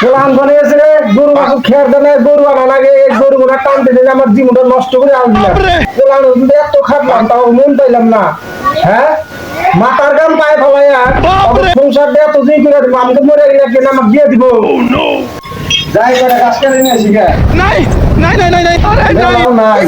Pollan করে এসে গরু মাছ খেয়ার দেনে গরু আনা লাগে এই গরু গুলা টানতে দিলে আমার জীবনটা নষ্ট করে আনলাম পোলান এত খাটলাম তাও মন পাইলাম না হ্যাঁ মাথার গাম পায়ে ফলাইয়া সংসার দিয়ে এত দিন করে দিব আমাকে মরে গেলে কেন আমাকে দিয়ে দিব যাই করে গাছ কেটে নিয়ে আসি গে নাই নাই নাই নাই নাই নাই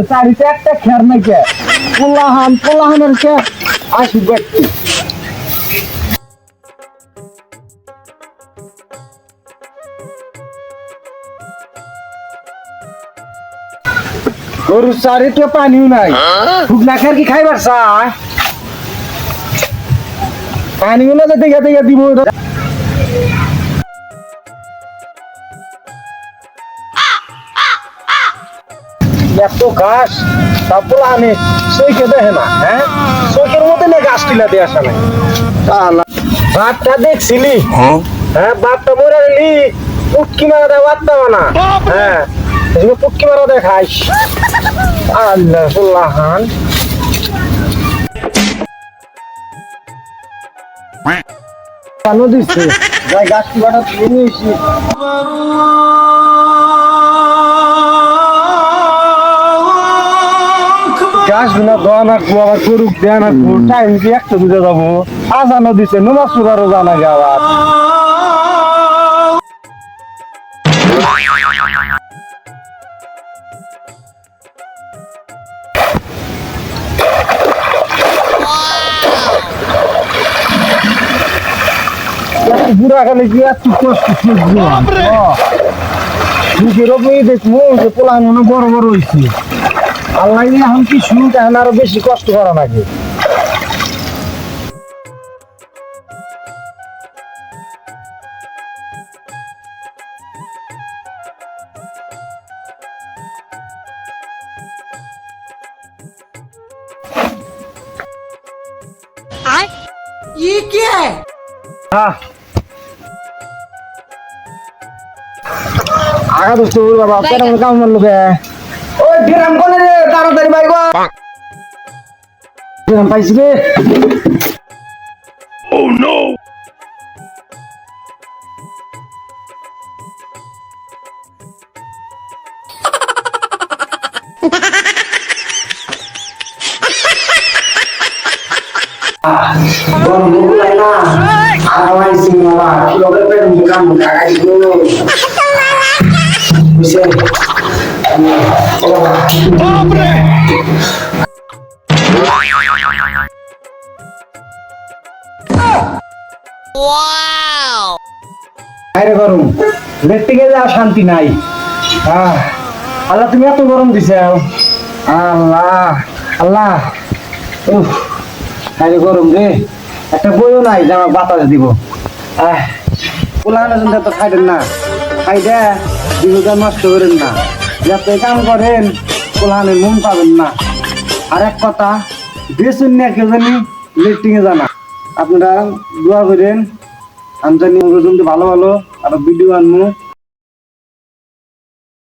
চারিতে একটা খেয়ার নাই কে পোলাহানের কে আসি ব্যক্তি গরুর চারিতে পানিও নাই শুকনা খেয়ার কি খাইবার চায় পানিও না দেখে দেখে দিব এত ঘাস তারপর আমি সইকে দেখে না হ্যাঁ সইকের মধ্যে না গাছ টিলা দিয়ে আসা নাই বাপটা দেখছিলি হ্যাঁ বাপটা মরে গেলি পুটকি মারা দেয় বাপটা না হ্যাঁ পুটকি মারা দেয় খাইস আল্লাহ হান কেন দিচ্ছে যাই গাছ টিলাটা তুলে নিয়েছি গাছ গুলা দোয়া নাকবো আবার গরু দেয়া নাকবো টাইম দিয়ে একটা দুটো যাবো আজানো দিচ্ছে নমাজ পড়ারও জানা গে আবার বুড়া গেলে গিয়ে একটু কষ্ট দুঃখের ওপরেই দেখবো যে পোলা মনে বড় বড় হয়েছে আল্লাহ এখন কি শুরু এখন আরো বেশি কষ্ট করা নাকি ये क्या है আগা দোস্ত বাবা কেন কাম মারলো কে ওই ডিরাম কোনে রে তাড়াতাড়ি বাইক ডিরাম পাইছি রে ও নো গরম বলে না আওয়াইছি বাবা কি হবে পেন কাম কাগাই গো বুঝছে বাপরে ওয়াও আরে গরম দেখতে গেলে আর শান্তি নাই আল্লাহ তুমি এত গরম দিছে আল্লাহ আল্লাহ উফ আরে গরম রে একটা বইও নাই যে আমার বাতাস দিব পোলাহানের জন্য তো খাইতেন না খাইদে জীবিকা নষ্ট করেন না যাতে কাম করেন পোলাহানের মন পাবেন না আর এক কথা বেসুন না কেউ জানি লিফটিংয়ে জানা আপনারা দোয়া করেন আমি জানি ভালো ভালো আরো ভিডিও আনবো